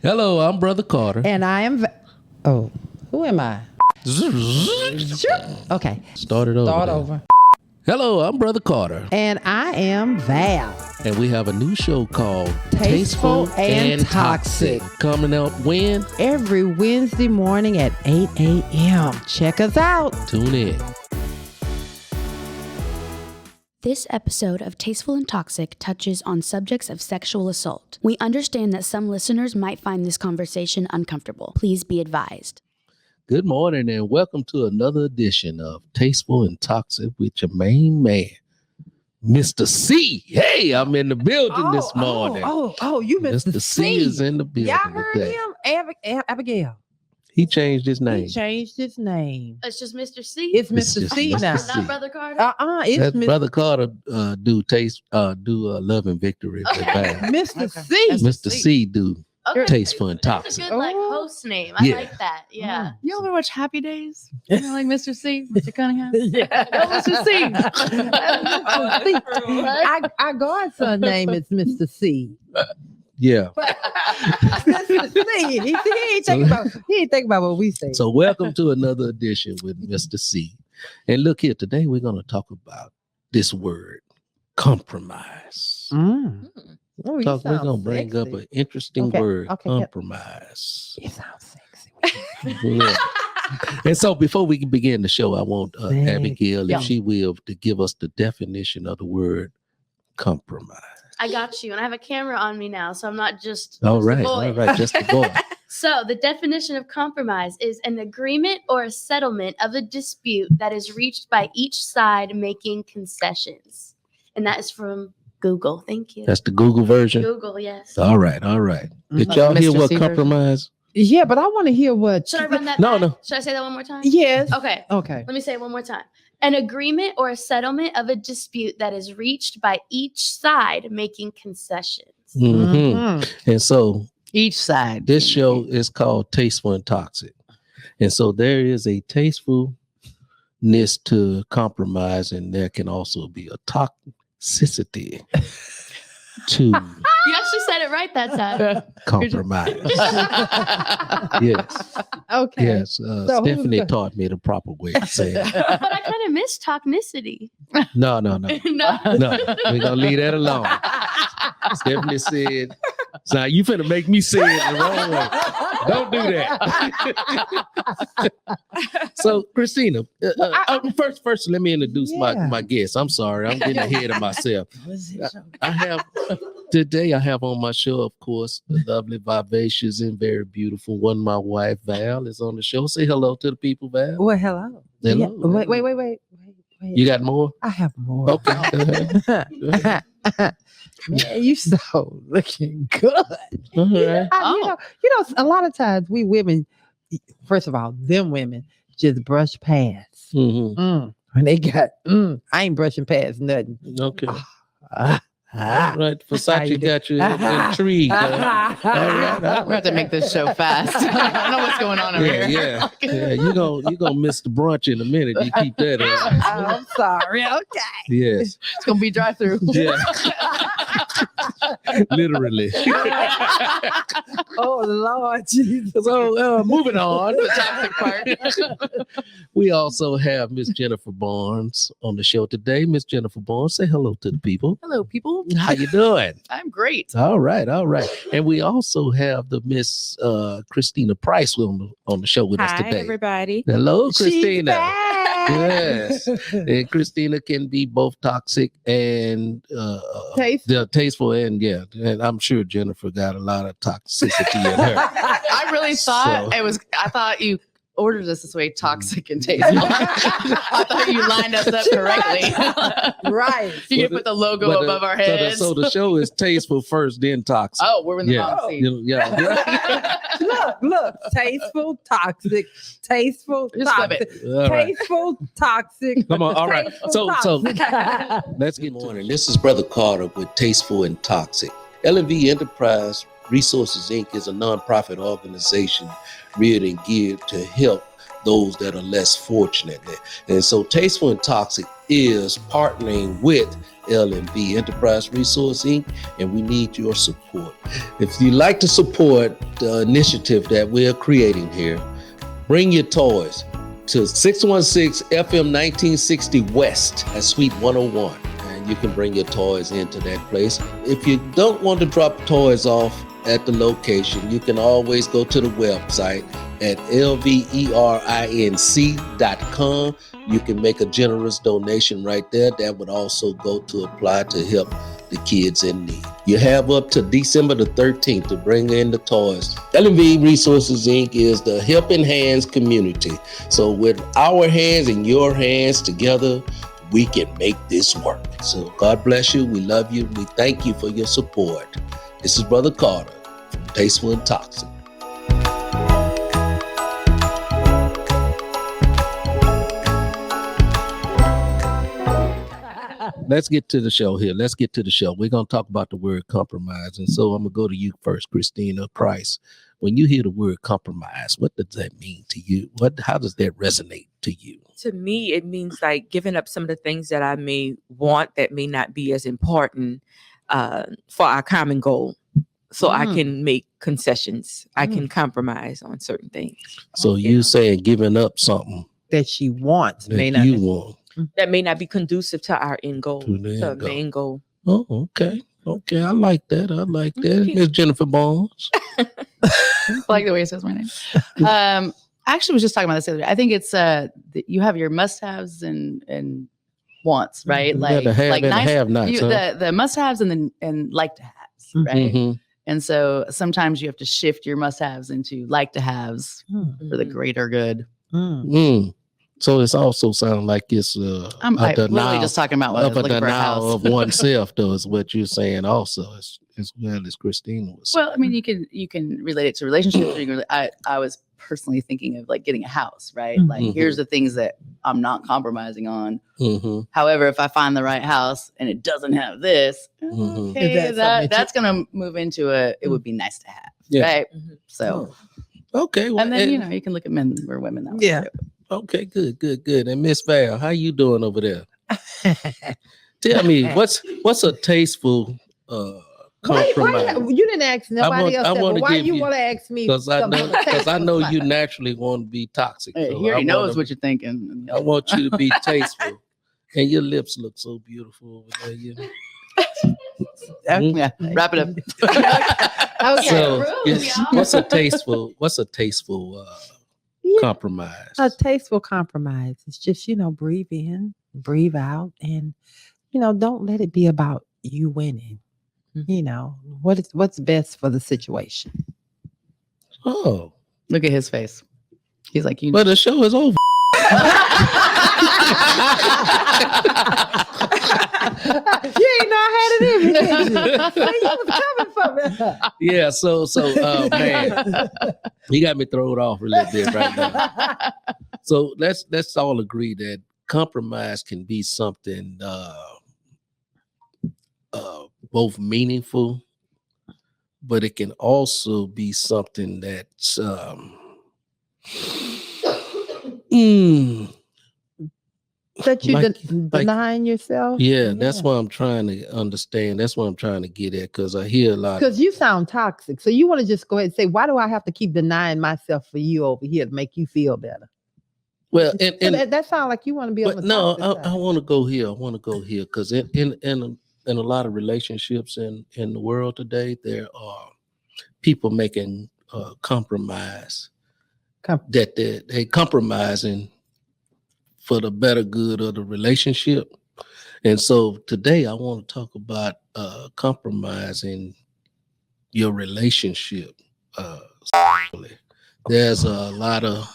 Hello, I'm Brother Carter. And I am... who am I? Okay. Start over. Hello, I'm Brother Carter. And I am Val. And we have a new show called Tasteful and Toxic. Coming out when? Every Wednesday morning at 8 a.m. Check us out. Tune in. This episode of Tasteful and Toxic touches on subjects of sexual assault. We understand that some listeners might find this conversation uncomfortable. Please be advised. Good morning and welcome to another edition of Tasteful and Toxic with your main man, Mr. C. Hey, I'm in the building this morning. You Mr. C is in the building. Y'all heard today. him? Abigail. He changed his name. He changed his name. It's just Mr. C. It's Mr. C now. Not Brother Carter. It's Brother Carter do Love and Victory. Mr. C. Mr. C do Tasteful and That's a Toxic. good host name. I like that. Yeah. You ever watch Happy Days? You know, like Mr. C, Mr. Cunningham? Yeah. Mr. C. Our godson name is Mr. C. Yeah. Mr. C. He ain't think about what we say. So welcome to another edition with Mr. C. And look here, today we're going to talk about this word, compromise. Oh, We're going to bring up an interesting word, compromise. It sounds sexy. Yeah. And so before we can begin the show, I want Abigail, if she will, to give us the definition of the word compromise. I got you. And I have a camera on me now, so I'm not just All right, just the boy. So the definition of compromise is an agreement or a settlement of a dispute that is reached by each side making concessions. And that is from Google. Thank you. That's the Google version? Google, yes. All right. Did y'all hear what compromise? Yeah, but I want to hear what... Should I run that back? No. Should I say that one more time? Yes. Okay. Let me say it one more time. An agreement or a settlement of a dispute that is reached by each side making concessions. Mm-hmm. And so each side. This show is called Tasteful and Toxic. And so there is a tastefulness to compromise, and there can also be a toxicity to You actually said it right that time. compromise. Yes. Okay. Yes. Stephanie taught me the proper way to say it. But I kind of miss toxicity. No. No. We're gonna leave that alone. Stephanie said, "Now you finna make me say it the wrong way. Don't do that." So, Christina, first, let me introduce my guest. I'm sorry, I'm getting ahead of myself. I have on my show, of course, the lovely, vivacious, and very beautiful one. My wife Val is on the show. Say hello to the people, Val. Well, hello. Hello. Yeah. Wait. You got more? I have more. Okay. Go ahead. Man, you so looking good. All right. You know, a lot of times we women, first of all, them women just brush past. Mm-hmm. When they got, I ain't brushing past nothing. Okay. Right. Versace got you intrigued. All right. We have to make this show fast. I don't know what's going on over here. Yeah. You're gonna miss the brunch in a minute. You keep that up. I'm sorry. Okay. Yes. It's gonna be drive-through. Yeah. Literally. Oh Lord Jesus. So moving on. The toxic part. We also have Miss Jennifer Barnes on the show today. Miss Jennifer Barnes, say hello to the people. Hello, people. How you doing? I'm great. All right. And we also have the Miss Christina Price on the show with us today. Hi, everybody. Hello, Christina. Yes. And Christina can be both toxic and tasteful, and I'm sure Jennifer got a lot of toxicity in her. I really thought I thought you ordered us this way, toxic and tasteful. I thought you lined us up correctly. Right. You can put the logo above our heads. So the show is tasteful first, then toxic. Oh, we're in the wrong seat. Look, tasteful, toxic, tasteful, toxic, tasteful, toxic. Come on, all right. So let's get morning. This is Brother Carter with Tasteful and Toxic. L&V Enterprise Resources Inc. is a nonprofit organization reared and geared to help those that are less fortunate. And so Tasteful and Toxic is partnering with LNV Enterprise Resource Inc., and we need your support. If you'd like to support the initiative that we're creating here, bring your toys to 616 FM 1960 West at Suite 101, and you can bring your toys into that place. If you don't want to drop toys off at the location, you can always go to the website at LVERINC.com. You can make a generous donation right there. That would also go to apply to help the kids in need. You have up to December the 13th to bring in the toys. LNV Resources Inc. is the helping hands community. So with our hands and your hands together, we can make this work. So God bless you. We love you. We thank you for your support. This is Brother Carter from Tasteful Toxic. Let's get to the show here. Let's get to the show. We're going to talk about the word compromise. And so I'm going to go to you first, Christina Price. When you hear the word compromise, what does that mean to you? How does that resonate to you? To me, it means like giving up some of the things that I may want that may not be as important for our common goal. So I can make concessions. I can compromise on certain things. So you saying giving up something that she wants that may not you want. That may not be conducive to our end goal, To the to our end goal. main goal. Oh, okay. Okay, I like that. Miss Jennifer Barnes. I like the way it says my name. I actually was just talking about this the other day. I think it's you have your must-haves and wants, right? You gotta have and have-nots, huh? The must-haves and like-to-haves, right? Mm-hmm. And so sometimes you have to shift your must-haves into like-to-haves for the greater good. So it's also sounding like it's I'm a literally denial just talking about what I was of a looking for a denial house. of oneself, though, is what you're saying also, as well as Christina was saying. Well, I mean, you can relate it to relationships. Or you can I was personally thinking of like getting a house, right? Like here's the things that I'm not compromising on. However, if I find the right house and it doesn't have this, okay, that's gonna move into it would be nice to have, right? So okay, well, and then you can look at men or women that way too. Okay, good. And Miss Val, how you doing over there? Tell me, what's a tasteful compromise? Why you didn't ask nobody else. Why you want to ask me? Because I know you naturally want to be toxic. Hey, so he already knows what you're thinking. I want you to be tasteful, and your lips look so beautiful over there. Yeah, wrap it up. Okay. So, what's a tasteful compromise? A tasteful compromise. It's just, breathe in, breathe out, and, don't let it be about you winning. What's best for the situation. Oh, look at his face. He's like, but the show is over. You ain't know I had it in me, did you? You was coming for me. Yeah, so man, you got me thrown off a little bit right now. So let's all agree that compromise can be something both meaningful, but it can also be something that's that you denying yourself. Yeah, that's what I'm trying to understand. That's what I'm trying to get at, because I hear a lot. Because you sound toxic, so you want to just go ahead and say, "Why do I have to keep denying myself for you over here to make you feel better?" Well, and that sounds like you want to be on the no. toxic I want to go here. I want to go here because in a lot of relationships in the world today, there are people making compromise that they compromising for the better good of the relationship. And so today I want to talk about compromising your relationship. There's a lot of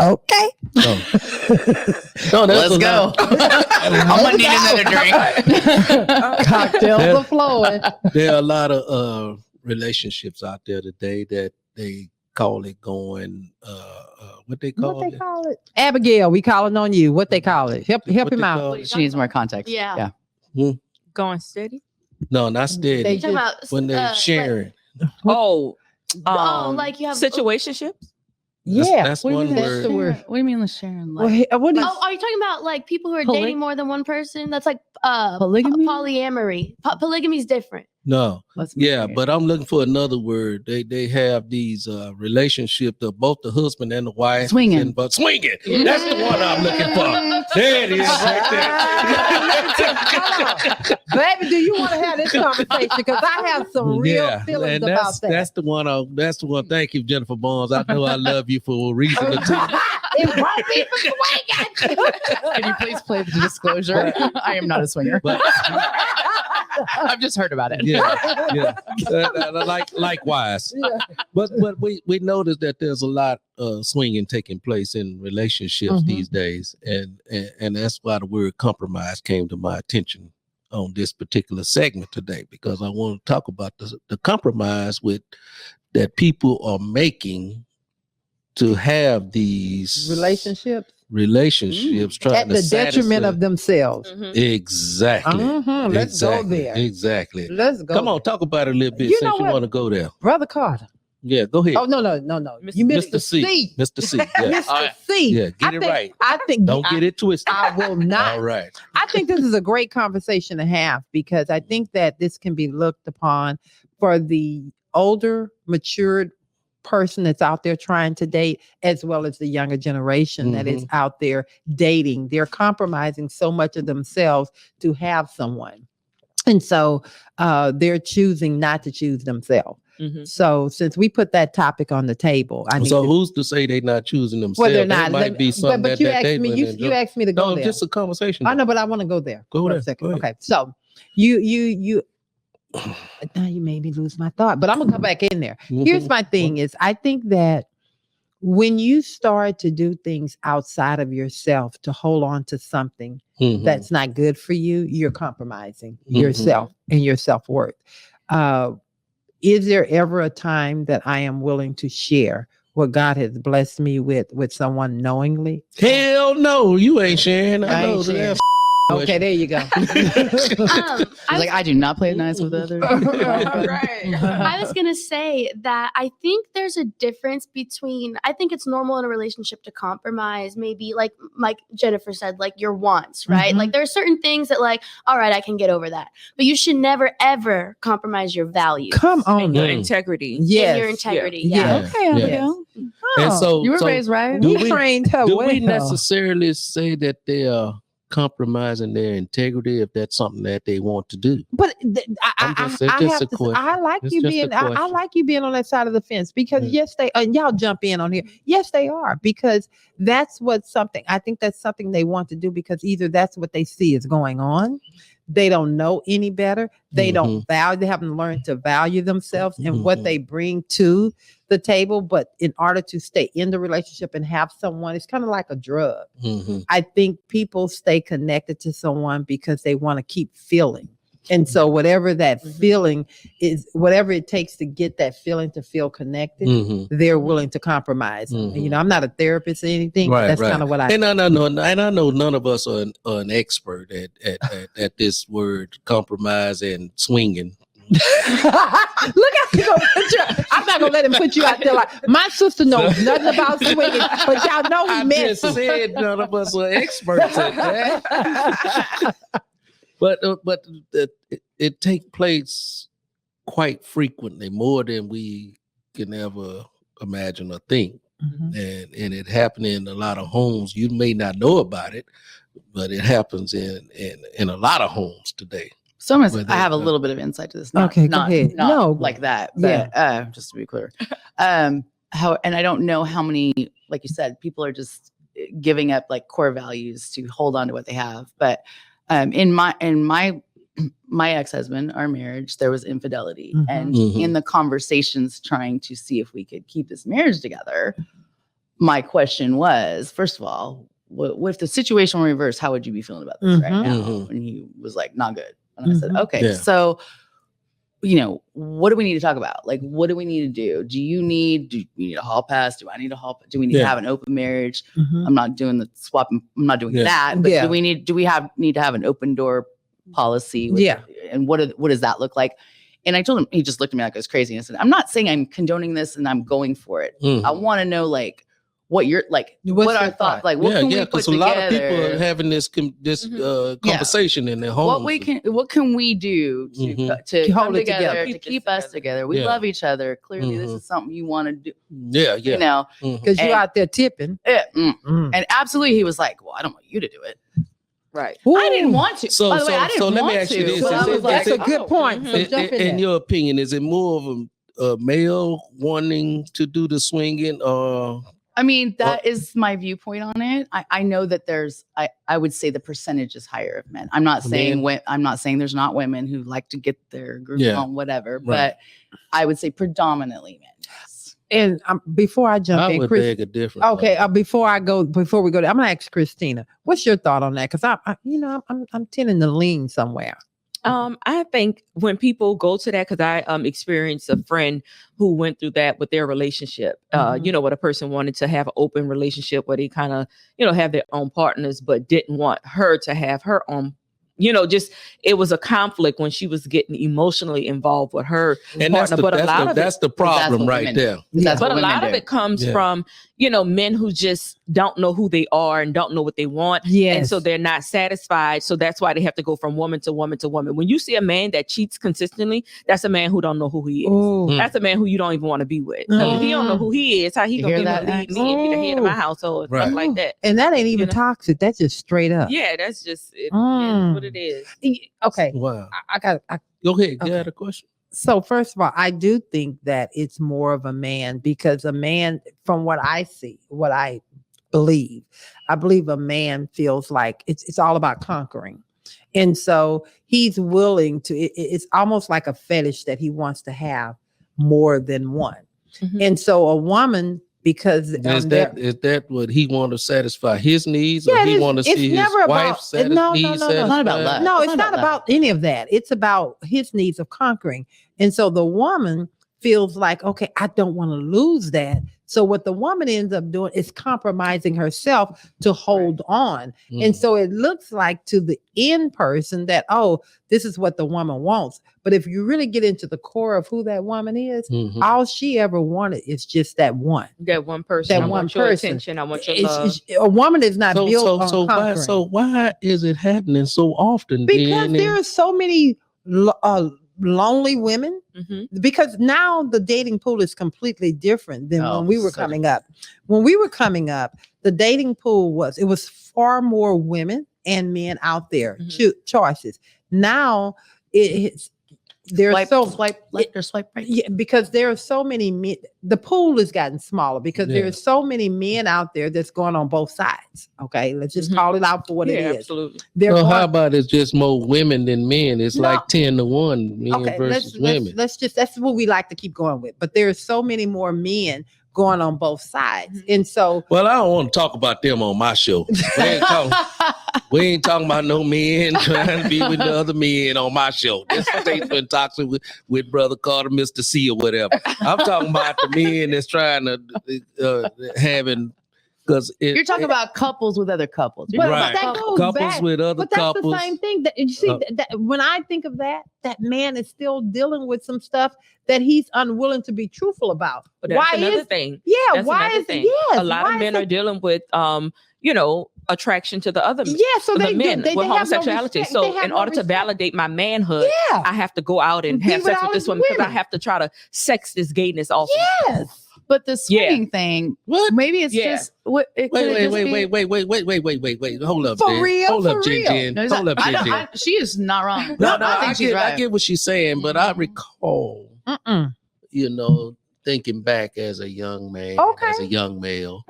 okay. No, let's go. I'm gonna need another drink. Cocktails are flowing. There are a lot of relationships out there today that they call it going what they call it? Abigail, we calling on you. What they call it? Help him out. She needs more context. Yeah. Going steady? No, not steady. They Talking about when they're sharing. Oh, like you have situationships? That's what do you one mean? That's word. the word. What do you mean the sharing? Well, Like, what is Oh, are you talking about like people who are Poly- dating more than one person? That's like Polygamy? polyamory. Polygamy is different. No. What's Yeah, married? but I'm looking for another word. They have these relationships of both the husband and the wife. Swinging. But swinging. That's the one I'm looking for. There it is right there. Baby, do you want to have this conversation? Because I have some real feelings and about that. That's the one. That's the one. Thank you, Jennifer Barnes. I know I love you for a reason or two. It won't be for swinging. Can you please play the disclosure? I am not a swinger. But I've just heard about it. yeah. Likewise. Yeah. But we noticed that there's a lot of swinging taking place in relationships Mhm. these days, and that's why the word compromise came to my attention on this particular segment today, because I want to talk about the compromise that people are making to have these Relationships trying at to the detriment satisfy- of themselves. Exactly. Let's go there. Exactly. Let's go. Come on, talk about it a little bit You since know you what? want to go there. Brother Carter. Yeah, go ahead. Oh, no. You missed Mr. C. Mr. C. Yeah. Mr. C. Yeah, get it right. I think Don't get it twisted. I will not. All right. I think this is a great conversation to have, because I think that this can be looked upon for the older, matured person that's out there trying to date, as well as the younger generation that is out there dating. They're compromising so much of themselves to have someone. And so they're choosing not to choose themselves. Mhm. So since we put that topic on the table, I need So to, who's to say they're not choosing themselves? well, they're That not. might be something but you that asked they me. would You enjoy. asked me to go No, there. just a conversation. I know, but I want to go there. Go for there. a second. Go ahead. Okay, so you now you made me lose my thought, but I'm gonna come back in there. Here's my thing: is I think that when you start to do things outside of yourself to hold on to something that's not good for you, you're compromising yourself and your self-worth. Is there ever a time that I am willing to share what God has blessed me with someone knowingly? Hell no, you ain't sharing. I I know ain't sharing. that. Okay, there you go. She's like, I do not play it nice with others. I was going to say that I think there's a difference between, I think it's normal in a relationship to compromise, maybe like Jennifer said, like your wants, right? Mhm. Like there are certain things that like, all right, I can get over that. But you should never, ever compromise your values. Come on, And your Mm. integrity. yes, And your integrity. Yeah. Yeah. Okay, Yeah. Abigail. And so, You were so raised right. do we we- trained her do well. we necessarily say that they are compromising their integrity if that's something that they want to do? But It's I just have a to. question. I like It's you just a being. I question. like you being on that side of the fence, because Yeah. yes, they. And y'all jump in on here. Yes, they are, because that's what something. I think that's something they want to do, because either that's what they see is going on. They don't know any better. They don't value. They haven't learned to value themselves and what they bring to the table. But in order to stay in the relationship and have someone, it's kind of like a drug. I think people stay connected to someone because they want to keep feeling. And so whatever that feeling is, whatever it takes to get that feeling to feel connected, they're willing to compromise. And, you know, I'm not a therapist or anything. But that's kind of what I And I know, and I know none of us are an expert at this word compromise and swinging. Look at you. I'm not gonna let him put you out there like my sister knows nothing about swinging, but y'all know he I meant just said none of us are experts at that. But it takes place quite frequently, more than we can ever imagine or think. And it happened in a lot of homes. You may not know about it, but it happens in a lot of homes today. So I'm gonna Where say, I have a they- little bit of insight to this. Not, Okay, go not, ahead. not No. like that. But, just to be clear. And I don't know how many, like you said, people are just giving up like core values to hold on to what they have. But in my ex-husband, our marriage, there was infidelity. And in the conversations trying to see if we could keep this marriage together, my question was, first of all, if the situation were reversed, how would you be feeling about this right now? And he was like, not good. And I said, okay, Yeah. so, you know, what do we need to talk about? Like, what do we need to do? Do you need a hall pass? Do I need a hall pass? Do we need to have an open marriage? I'm not doing the swapping. I'm not doing that. But do we need to have an open door policy? And what does that look like? And I told him, he just looked at me like I was crazy. And I said, I'm not saying I'm condoning this and I'm going for it. I want to know, like, what you're like, What's what our your thoughts, thought? like, what can we put because together? a lot of people are having this conversation in their homes. What can we do to To hold come it together, together. to keep us together? We love each other. Clearly, this is something you want to do. Yeah. You know, Because you're out there tipping. And absolutely, he was like, "Well, I don't want you to do it." Right. I didn't want to. So- By the way, so- I didn't so let me want ask you to, this. but I was That's like, a good point. So jump in In there. your opinion, is it more of a male wanting to do the swinging, or I mean, that is my viewpoint on it. I know that I would say the percentage is higher of men. I'm not saying there's not women who like to get their groove on, whatever, but I would say predominantly men. Yes. And before I jump I in, would Chris. beg a different. Okay, before we go there, I'm gonna ask Christina, what's your thought on that? Because I'm tending to lean somewhere. I think when people go to that, because I experienced a friend who went through that with their relationship, what a person wanted to have an open relationship where they kind of, have their own partners, but didn't want her to have her own, it was a conflict when she was getting emotionally involved with her partner. That's the problem right there. But a lot of it comes from, men who just don't know who they are and don't know what they want. Yes. And so they're not satisfied. So that's why they have to go from woman to woman to woman. When you see a man that cheats consistently, that's a man who don't know who he is. Ooh. That's a man who you don't even want to be with. If he don't know who he is, how he gonna lead me and be the head of my household, stuff like that. And that ain't even toxic. That's just straight up. Yeah, that's just it, is what it is. Okay. Wow. I got. Go ahead. Okay. You had a question? So first of all, I do think that it's more of a man, because a man, from what I see, what I believe a man feels like it's all about conquering. And so he's willing to, it's almost like a fetish that he wants to have more than one. And so a woman, because is that what he want to satisfy his needs, or he want to see his wife's needs satisfied? It's not about that. No, it's not about any of that. It's about his needs of conquering. And so the woman feels like, okay, I don't want to lose that. So what the woman ends up doing is compromising herself to hold on. And so it looks like to the end person that, oh, this is what the woman wants. But if you really get into the core of who that woman is, all she ever wanted is just that one. That one person. That I one want your person. attention. I want your love. A woman is not built on conquering. So why is it happening so often? Because there are so many lonely women. Because now the dating pool is completely different than when we were coming up. When we were coming up, the dating pool was far more women and men out there, choices. Now there's swipe left or swipe right. Yeah, because there are so many men. The pool has gotten smaller because there are so many men out there that's going on both sides. Okay, let's just call it out for what it is. Absolutely. Well, how about it's just more women than men? It's like 10-1 men versus women. That's what we like to keep going with. But there's so many more men going on both sides. And so, well, I don't want to talk about them on my show. We ain't talking about no men trying to be with the other men on my show. This is Tasteful Toxic with Brother Carter, Mr. C, or whatever. I'm talking about the men that's trying to having. Because you're talking about couples with other couples. But right. that goes couples back. with other but that's couples. The same thing. That you see, that when I think of that man is still dealing with some stuff that he's unwilling to be truthful about. But that's another thing. Yeah. That's why another is thing. Yes, a lot of men are dealing with attraction to the other so the men with homosexuality. No so in order to validate my manhood, I have to go out and have sex with this woman because I have to try to sex this gayness off. Yes. But the swinging thing, what? Maybe it's just what. Wait. Hold up, for real. Hold up, Jen. Hold up, Jen. She is not wrong. No, I get what she's saying, but I recall, thinking back as a young man, as a young male,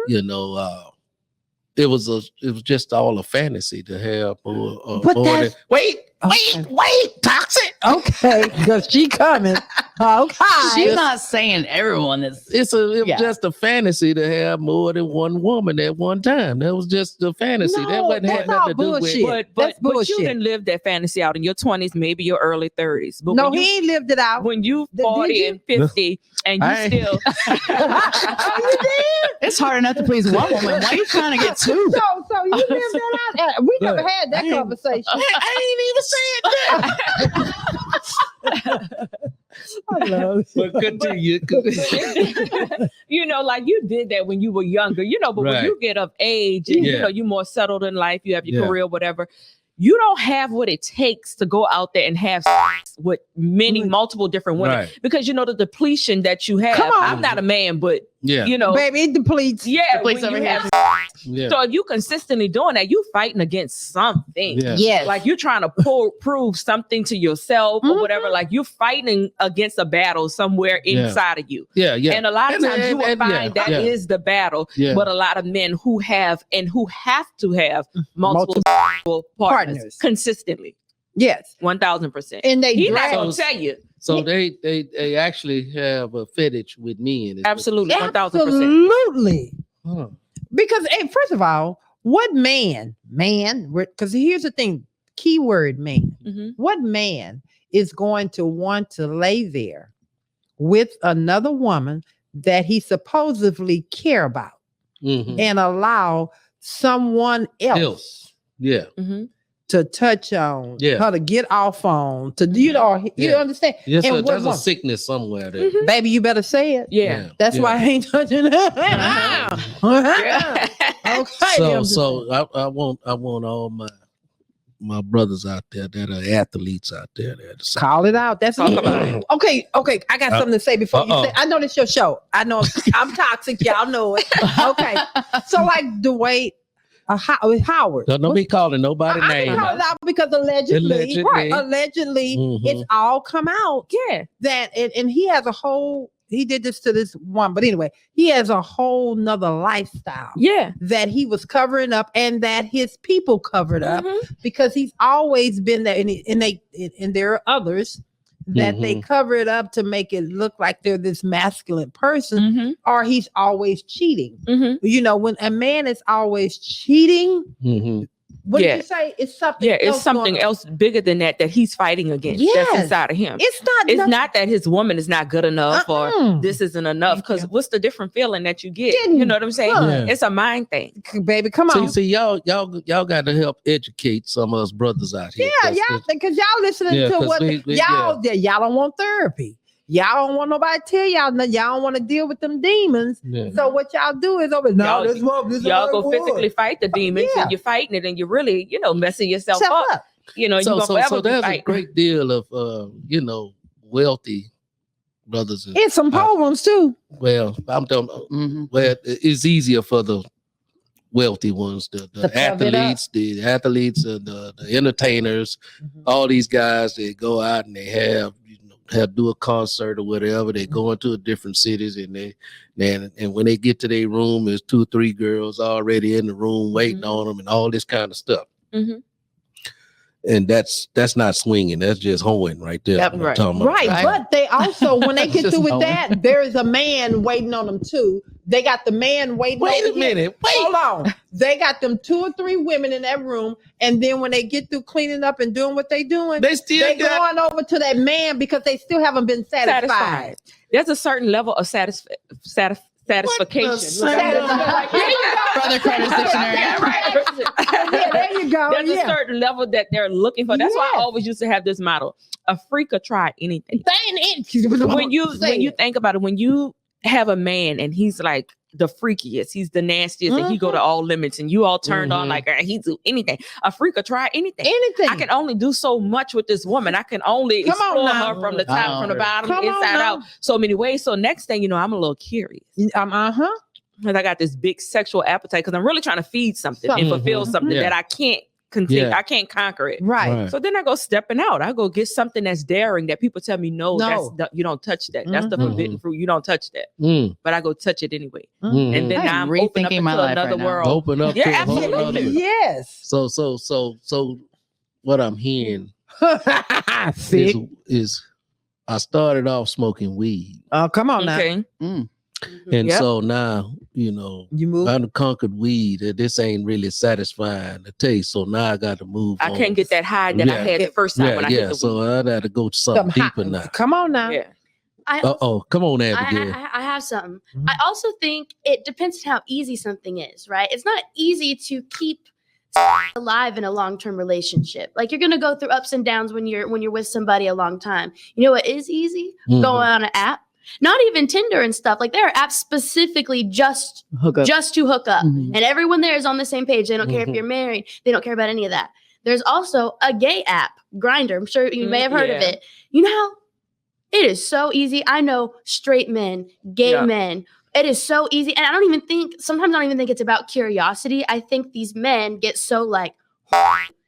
it was just all a fantasy to have more than wait, toxic. Okay, because she coming. Okay, she's not saying everyone is. It was just a fantasy to have more than one woman at one time. That was just a fantasy. No, that wasn't had nothing to do with. But you didn't live that fantasy out in your 20s, maybe your early 30s. But no, he ain't lived it out. When you 40 and 50, and you still. You did? It's hard enough to please one woman. Why are you trying to get two? So you lived that out. We never had that conversation. I ain't even saying that. I love it. But continue. You know, like you did that when you were younger, you know, but when Right. you get of age and, you Yeah. know, you're more settled in life, you have your Yeah. career, whatever. You don't have what it takes to go out there and have sex with multiple different women Right. because, you know, the depletion that you have. Come on. I'm not a man, but, Yeah. you know, Baby, it depletes. yeah. Depletes when over you here. have- Yeah. So if you consistently doing that, you fighting against something. Yeah. Yes. Like you're trying to prove something to yourself or Mhm. whatever. Like you're fighting against a battle somewhere Yeah. inside of you. Yeah. Yeah. And a lot of And- times you will and- find yeah, that yeah. is the battle. Yeah. But a lot of men who have to have multiple partners consistently. Yes. 1000%. And they He's not drag. gonna tell you. So they actually have a fetish with men. Absolutely, 1000%. Absolutely. Huh. Because first of all, what man, because here's the thing, keyword man. Mhm. What man is going to want to lay there with another woman that he supposedly care about Mhm. and allow someone else Yeah. Mhm. to touch on, Yeah. her to get off on, to you know, you Yeah. understand? Yes, And sir. what There's a woman? sickness somewhere there. Mhm. Baby, you better say it. Yeah. That's yeah. why I ain't touching her. Yeah. Okay. So I want all my brothers out there that are athletes out there that are Call it out. That's Talk about it. Okay. I got something to say before you say. I know this your show. I know I'm toxic. Y'all know it. Okay. So like Dwight Howard. Don't be calling nobody I name. can call it out because allegedly, Allegedly. allegedly, Mhm. it's all come out Yeah. that and he has a whole. He did this to this one, but anyway, he has a whole nother lifestyle Yeah. that he was covering up and that his people covered up Mhm. because he's always been there. And there are others that they cover it up to make it look like they're this masculine person, Mhm. or he's always cheating. Mhm. You know, when a man is always cheating, Mhm. what Yeah. did you say? It's something. Yeah, it's else something going on. else bigger than that he's fighting against. Yes. That's inside of him. It's not. It's nothing- not that his woman is not good enough or Uh-uh. this isn't enough. Thank Because you. what's the different feeling that you get? Getting You know what I'm saying? fun. Yeah. It's a mind thing. Baby, come on. See, y'all got to help educate some of us brothers out here. Yeah, y'all, because y'all listening Yeah, to 'cause what y'all don't want therapy. Y'all don't want nobody to tell y'all. Y'all don't want to deal with them demons. Yeah. So what y'all do is over. No, Y'all- this one, this Y'all one go would. physically fight the demons Yeah. and you're fighting it and you're really, messing yourself Self up. up. You know, you're So gonna forever be there's a fighting. great deal of wealthy brothers and And some poor ones too. well, I'm talking. Mhm. Well, it's easier for the wealthy ones, To cover it up. the athletes, and the entertainers, Mm-hmm. all these guys that go out and they have do a concert or whatever. They go into different cities and and when they get to their room, there's 2 or 3 girls already in the room waiting Mhm. on them and all this kind of stuff. Mhm. And that's not swinging. That's just hoeing right there. Yep, I'm right. talking about. Right, Right. but they also, when they get Just through with knowing. that, there is a man waiting on them too. They got the man waiting. Wait over a here. minute. Wait. Hold on. They got them 2 or 3 women in that room, and then when they get through cleaning up and doing what they doing, They still they got. going over to that man because they still haven't been satisfied. Satisfied. There's a certain level of satisfaction. Brother Carter's dictionary. Yeah, there you go. There's a Yeah. certain level that they're looking for. That's why I Yes. always used to have this model: a freak will try anything. When When you think about it, when you have a man and he's like the freakiest, he's the nastiest, and he go to all limits, and you all turned on Mhm. like he do anything. A freak will try anything. anything, I can only do so much with this woman. I can only Come on explore now. her from the top, from the bottom, Come on inside now. out, so many ways. So next thing you know, I'm a little curious. Uh-huh. Because I got this big sexual appetite because I'm really trying to feed something and fulfill Mhm. something Yeah. that I can't continue. Yeah. I can't conquer it. Right. Right. So then I go stepping out. I go get something that's daring that people tell me, no. You don't touch that. That's the Mhm. forbidden fruit. You don't touch that. Mm, But I go touch it anyway. mhm. And then I now am I'm opening up rethinking into my life another right now. world. Open up Yeah, to a whole absolutely. nother. Yes. So what I'm hearing Sick. is I started off smoking weed, Oh, come on now. Okay. Mm. and Yep. so now You move. I done conquered weed. This ain't really satisfying the taste, so now I got to move. I on. can't get that high that I Yeah. had the first time Yeah, when I yeah. hit the So weed. I got to go to something Some hot- deeper now. Come on now. Yeah. I Come on, Abigail. I have something. Mhm. I also think it depends on how easy something is, right? It's not easy to keep alive in a long-term relationship. Like you're gonna go through ups and downs when you're with somebody a long time. You know what is easy? Mhm. Going on an app. Not even Tinder and stuff. Like there are apps specifically just to hook up. Mhm. And everyone there is on the same page. They don't care if Mhm. you're married. They don't care about any of that. There's also a gay app, Grindr. I'm sure you may have heard of Yeah. it. You know how it is so easy. I know straight men, gay men. It is so easy. And sometimes I don't even think it's about curiosity. I think these men get so like,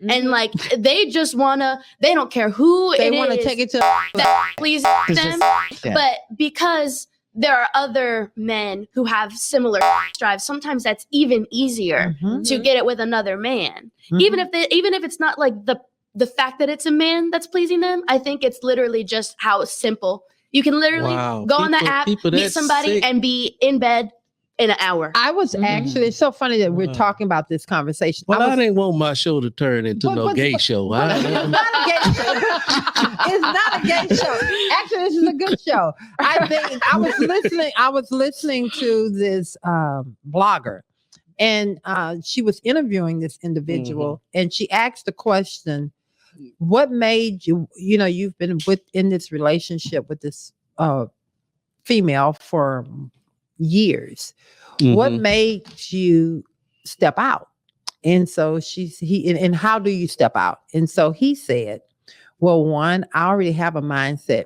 and like they just they don't care who They it want to is take it to that please It's them. just- yeah. But because there are other men who have similar drives, sometimes that's even easier to get it with another man. Even if it's not like the fact that it's a man that's pleasing them, I think it's literally just how simple. You can literally go on the app, meet somebody, and be in bed in an hour. I was actually, it's so funny that we're talking about this conversation. Well, I didn't want my show to turn into no gay show. It's not a gay show. It's not a gay show. Actually, this is a good show. I think I was listening to this blogger, and she was interviewing this individual, and she asked the question, what made you, you've been in this relationship with this female for years. What made you step out? And so and how do you step out? And so he said, well, one, I already have a mindset.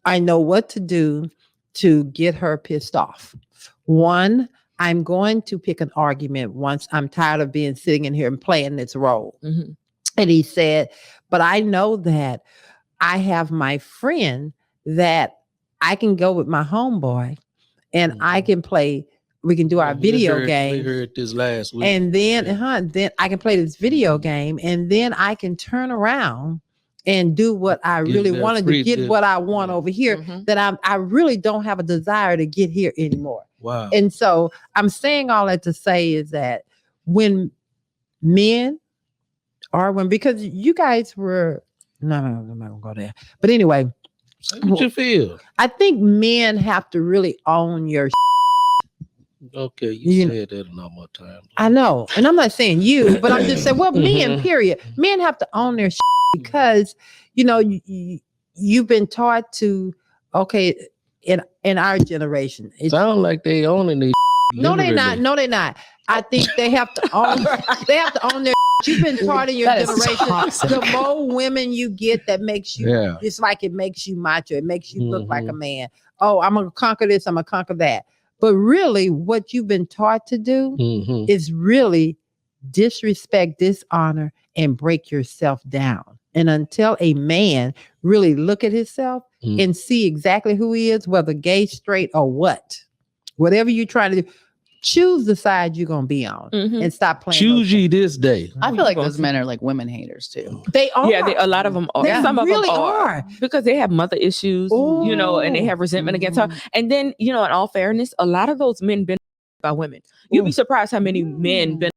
I know what to do to get her pissed off. One, I'm going to pick an argument once I'm tired of sitting in here and playing this role. And he said, but I know that I have my friend that I can go with my homeboy and I can play, we can do our video game. We heard this last week. And then I can play this video game, and then I can turn around and do what I really wanted to get what I want over here that I really don't have a desire to get here anymore. Wow. And so I'm saying all that to say is that when men because you guys were, no, I'm not gonna go there. But anyway, what you feel? I think men have to really own your Okay, you said that enough more times. I know. And I'm not saying you, but I'm just saying, well, men, period. Men have to own their because, you've been taught to, in our generation. It sounds like they owning their No, they're not. No, they're not. I think they have to own their You've been taught in your generation. The more women you get, that makes you, it's like it makes you macho. It makes you look like a man. Oh, I'm going to conquer this. I'm going to conquer that. But really, what you've been taught to do is really disrespect, dishonor, and break yourself down. And until a man really look at himself and see exactly who he is, whether gay, straight, or whatever you're trying to do, choose the side you're going to be on and stop playing. Choose ye this day. I feel like those men are like women haters too. They are. Yeah, a lot of them are. They Some really of them are. Because they have mother issues, and they have resentment against her. And then, in all fairness, a lot of those men been by women. You'd be surprised how many men been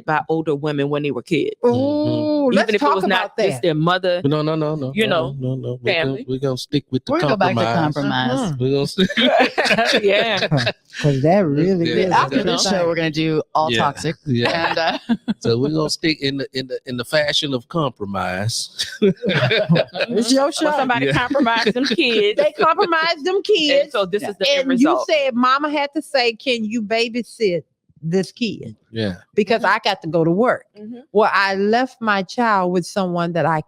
by older women when they were kids. Oh, even if it was not just their mother. No. Family. We're gonna stick with the We're gonna go back to compromise. We're gonna stick. Yeah, because that really is. After this show, we're gonna do all toxic. Yeah. And, so we're gonna stick in the fashion of compromise. It's your show. Somebody compromised them kids. They compromised them kids. And so this is the end result. You said Mama had to say, "Can you babysit this kid?" Yeah. Because I got to go to work. Well, I left my child with someone that I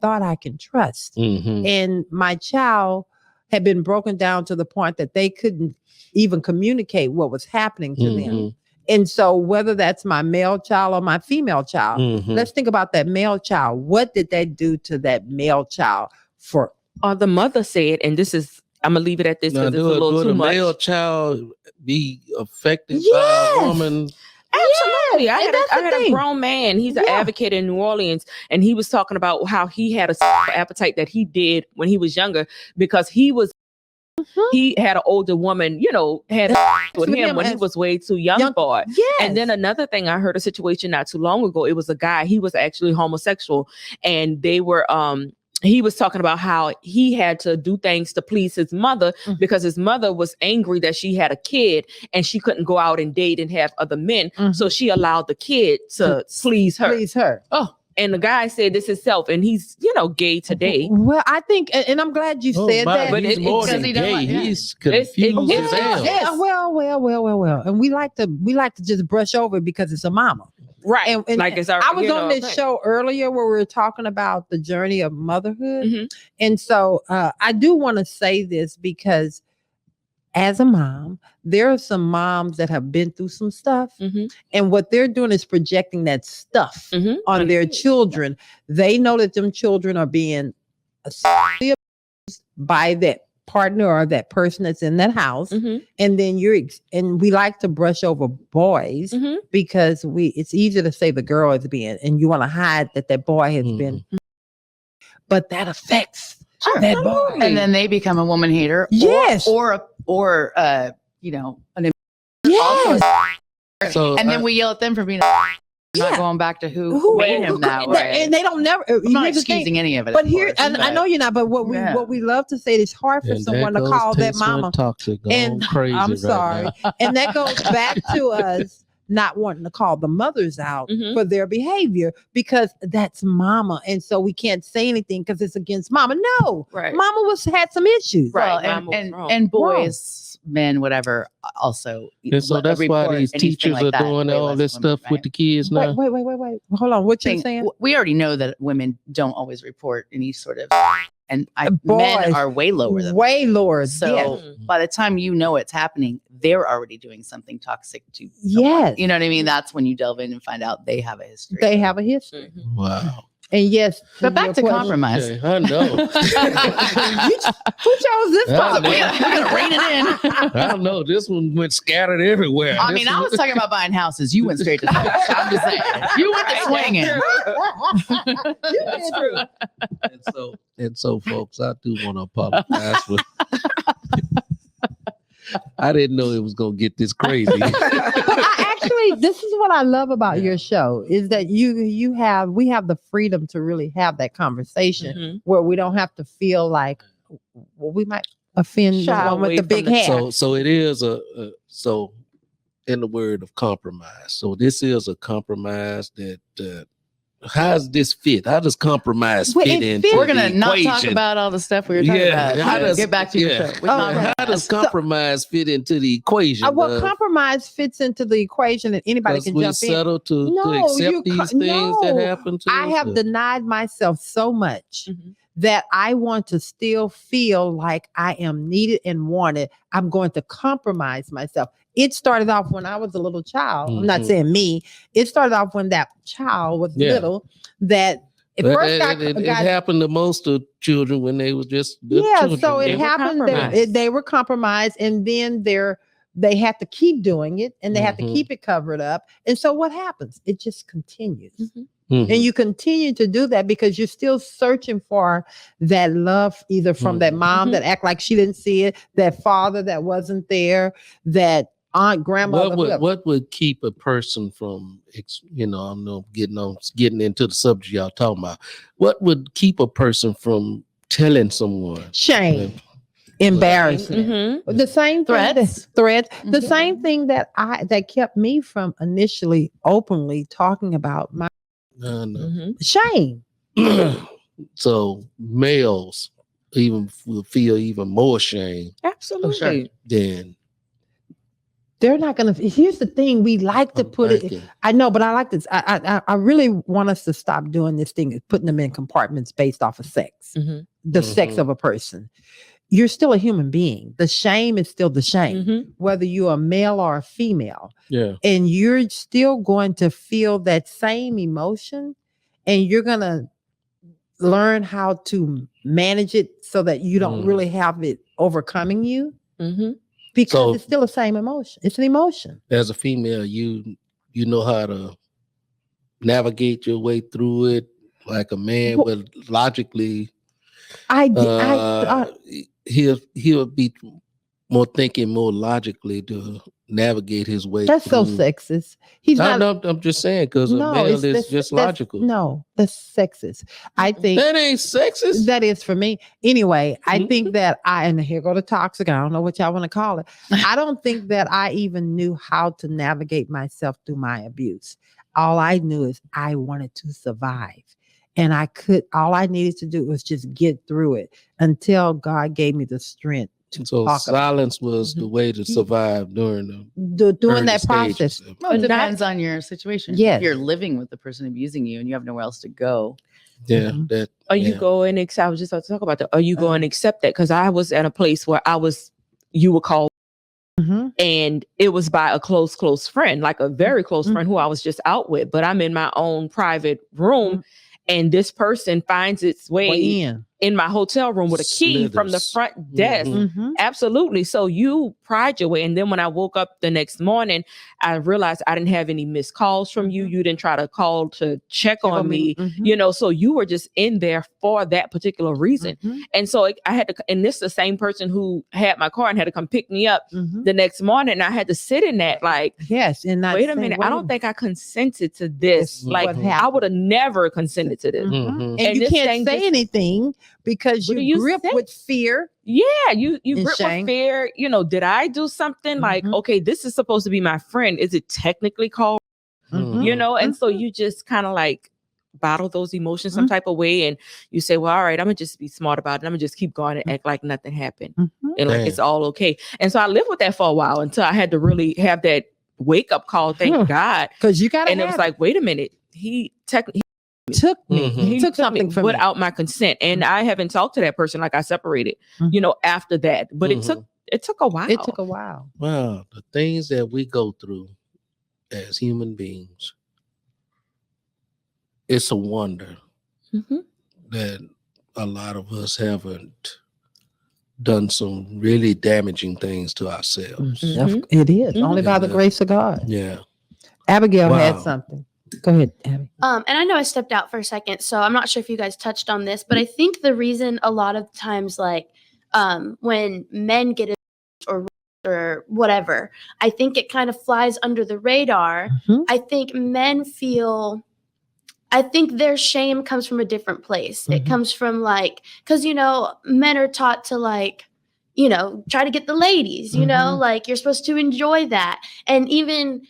thought I can trust. And my child had been broken down to the point that they couldn't even communicate what was happening to them. And so whether that's my male child or my female child, let's think about that male child. What did that do to that male child the mother said, and this is, I'm gonna leave it at this because it's a little too much. Male child be affected by a woman? Absolutely. I had a grown man. He's an advocate in New Orleans, and he was talking about how he had a appetite that he did when he was younger because he had an older woman, had with him when he was way too young for it. Yes. And then another thing, I heard a situation not too long ago. It was a guy. He was actually homosexual, and they were he was talking about how he had to do things to please his mother because his mother was angry that she had a kid and she couldn't go out and date and have other men. So she allowed the kid to please her. Oh, and the guy said this is self, and he's, gay today. Well, I think, and I'm glad you said that. But he's more than gay. He's confused as hell. Yeah, well. And we like to just brush over it because it's a mama. Right. And like it's our, I was on this show earlier where we were talking about the journey of motherhood. And so I do want to say this because as a mom, there are some moms that have been through some stuff. And what they're doing is projecting that stuff on their children. They know that them children are being abused by that partner or that person that's in that house. And then and we like to brush over boys because it's easier to say the girl is being, and you want to hide that boy has been, but that affects that boy. And then they become a woman hater. Yes. Or an yes. So, and then we yell at them for being not going back to who made him that way. And they don't never. I'm not excusing any of it. But here, and I know you're not. But what we love to say, it's hard for someone to call that mama. Toxic, and crazy I'm right sorry, now. and that goes back to us not wanting to call the mothers out for their behavior because that's mama, and so we can't say anything because it's against mama. No, Right. Mama had some issues. Well, Right. and boys, men, whatever, also. And so that's why these teachers are doing all this stuff with the kids now. Wait. Hold on. What you saying? We already know that women don't always report any sort of, and Boys, men are way lower than way lower. So yes. by the time you know it's happening, they're already doing something toxic to someone. Yes. You know what I mean? That's when you delve in and find out they have a history. They have a history. Wow. And yes, But back to compromise. Okay, I know. Who chose this topic? We gotta rein it in. I don't know. This one went scattered everywhere. I mean, I was talking about buying houses. You went straight to sex. I'm just saying. You went to swinging. That's true. And so, folks, I do want to apologize for. I didn't know it was gonna get this crazy. But this is what I love about your show is that we have the freedom to really have that conversation where we don't have to feel like we might offend the one with the big hair. So it is so in the word of compromise. So this is a compromise that how does this fit? How does compromise fit into We're gonna the not equation? Talk about all the stuff we were talking about. How does, get back to your show. How does compromise fit into the equation? Well, compromise fits into the equation, and anybody can jump in. Settle to accept these things that happen to us. I have denied myself so much that I want to still feel like I am needed and wanted. I'm going to compromise myself. It started off when I was a little child. I'm not saying me. It started off when that child was little. That it happened to most of children when they was just children. So it happened that they were compromised, and then they had to keep doing it, and they had to keep it covered up. And so what happens? It just continues. And you continue to do that because you're still searching for that love, either from that mom that act like she didn't see it, that father that wasn't there, that aunt, grandmother. What would keep a person from, I'm getting into the subject y'all talking about. What would keep a person from telling someone? Shame. Embarrassment. The same threats. The same thing that kept me from initially openly talking about my shame. So males will feel even more shame. Absolutely. Then they're not gonna. Here's the thing: we like to put it. I know, but I like this. I really want us to stop doing this thing, putting them in compartments based off of sex, the sex of a person. You're still a human being. The shame is still the shame, whether you're a male or a female. Yeah. And you're still going to feel that same emotion, and you're going to learn how to manage it so that you don't really have it overcoming you. Because it's still the same emotion. It's an emotion. As a female, you know how to navigate your way through it like a man would logically. He'll more thinking more logically to navigate his way. That's so through. sexist. He's not. No, I'm just saying because a male is just logical. No, that's sexist. I think that ain't sexist. That is for me. Anyway, I think that and here go the toxic. I don't know what y'all want to call it. I don't think that I even knew how to navigate myself through my abuse. All I knew is I wanted to survive. And all I needed to do was just get through it until God gave me the strength. So silence was the way to survive during that process. Well, it depends on your situation. Yes. If you're living with the person abusing you and you have nowhere else to go. Yeah. You go and accept? I was just about to talk about that. Are you going to accept that? Because I was at a place where you were called, and it was by a close friend, like a very close friend who I was just out with. But I'm in my own private room, and this person finds its way in my hotel room with a key from the front desk. Absolutely. So you pried your way. And then when I woke up the next morning, I realized I didn't have any missed calls from you. You didn't try to call to check on me, so you were just in there for that particular reason. And so I had to, and this is the same person who had my car and had to come pick me up the next morning. And I had to sit in that and wait a minute, I don't think I consented to this. Like I would have never consented to this. And you can't say anything because you grip with fear. Yeah, you grip with fear. Did I do something like, okay, this is supposed to be my friend? Is it technically called? And so you just kind of like bottle those emotions some type of way, and you say, well, all right, I'm gonna just be smart about it. I'm gonna just keep going and act like nothing happened, and like it's all okay. And so I lived with that for a while until I had to really have that wake up call. Thank God, because you got. And it was like, wait a minute, he took me. He took something from without my consent, and I haven't talked to that person. Like I separated, after that. But it took a while. It took a while. Wow, the things that we go through as human beings, it's a wonder that a lot of us haven't done some really damaging things to ourselves. It is only by the grace of God. Yeah. Abigail had something. Go ahead, Abby. And I know I stepped out for a second, so I'm not sure if you guys touched on this, but I think the reason a lot of times, like when men get or whatever, I think it kind of flies under the radar. I think men I think their shame comes from a different place. It comes from because, men are taught to try to get the ladies, like you're supposed to enjoy that. And even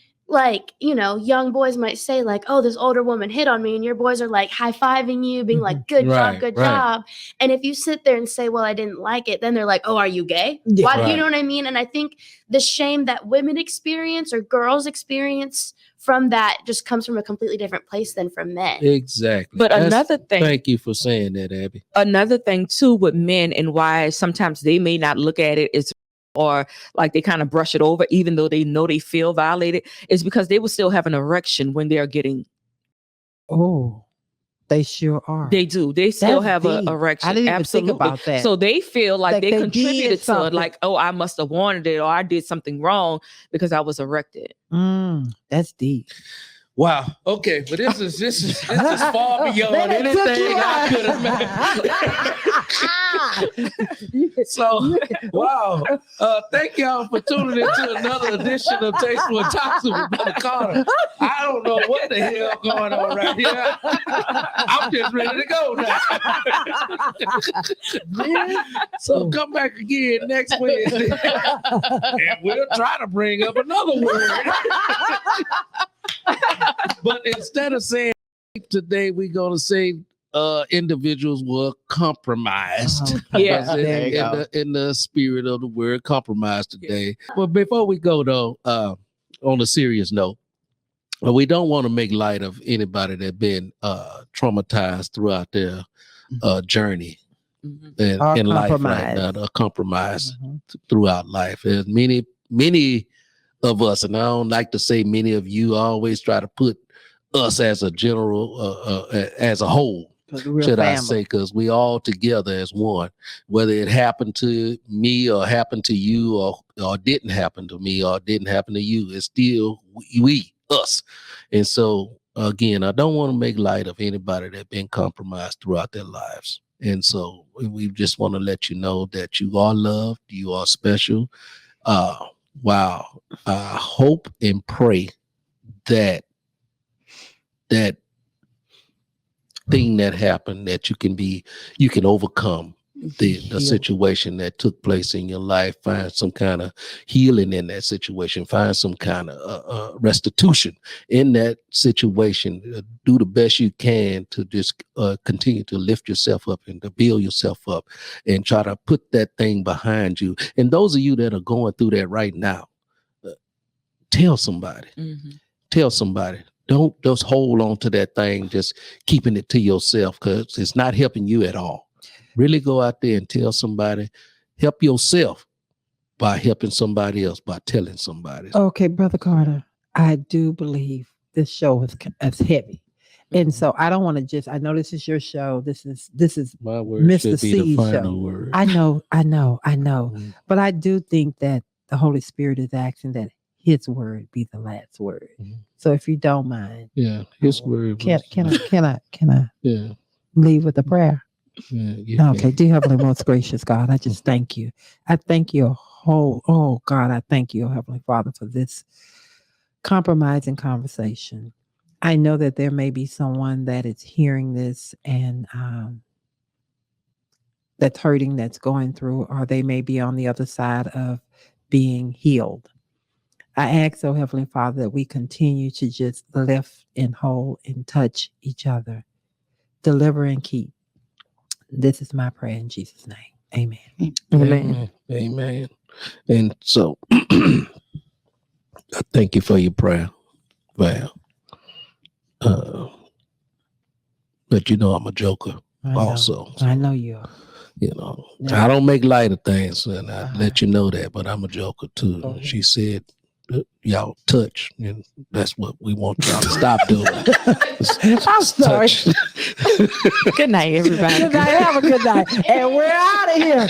young boys might say oh, this older woman hit on me, and your boys are like high-fiving you, being like, good job. And if you sit there and say, well, I didn't like it, then they're like, oh, are you gay? Why? You know what I mean? And I think the shame that women experience or girls experience from that just comes from a completely different place than from men. Exactly. But another thing. Thank you for saying that, Abby. Another thing too with men, and why sometimes they may not look at it as, or like they kind of brush it over, even though they know they feel violated, is because they will still have an erection when they're getting. Oh, they sure are. They do. They still have an erection. I didn't even think about that. So they feel like they contributed to it. Like, oh, I must have wanted it, or I did something wrong because I was erected. That's deep. Wow. Okay, but this is far beyond anything I could imagine. So, wow. Thank y'all for tuning into another edition of Tasteful Toxic with Brother Carter. I don't know what the hell going on right here. I'm just ready to go now. So come back again next Wednesday, and we'll try to bring up another word. But instead of saying today, we're going to say individuals were compromised. In the spirit of the word compromised today. But before we go, though, on a serious note, we don't want to make light of anybody that's been traumatized throughout their journey in life right now, or compromised throughout life. There's many of us, and I don't like to say many of you, I always try to put us as a general, as a whole, should I say, because we all together as one. Whether it happened to me or happened to you, or didn't happen to me or didn't happen to you, it's still us. And so, again, I don't want to make light of anybody that's been compromised throughout their lives. And so we just want to let you know that you are loved, you are special. Wow. I hope and pray that thing that happened, that you can overcome the situation that took place in your life, find some kind of healing in that situation, find some kind of restitution in that situation, do the best you can to just continue to lift yourself up and to build yourself up and try to put that thing behind you. And those of you that are going through that right now, tell somebody. Tell somebody. Don't just hold on to that thing, just keeping it to yourself, because it's not helping you at all. Really go out there and tell somebody. Help yourself by helping somebody else, by telling somebody. Okay, Brother Carter, I do believe this show is heavy. And so I don't want to just, I know this is your show. This is My word Mr. should be the C's final show. word. I know. But I do think that the Holy Spirit is asking that his word be the last word. So if you don't mind. Yeah, his word. Can I Yeah. leave with a prayer? Yeah, Okay, dear Heavenly Most Gracious God, I just thank you. I thank you I thank you, Heavenly Father, for this compromising conversation. I know that there may be someone that is hearing this and that's hurting, that's going through, or they may be on the other side of being healed. I ask, oh Heavenly Father, that we continue to just lift and hold and touch each other, deliver and keep. This is my prayer in Jesus' name. Amen. Amen. And so I thank you for your prayer, Val. But you know I'm a joker also. I know you are. You know, Yeah. I don't make light of things, and I let you know that, but I'm a joker too. Okay. She said, y'all touch, and that's what we want y'all to stop doing. I'm sorry. Touch. Good night, everybody. Good night. Have a good night. And we're out of here.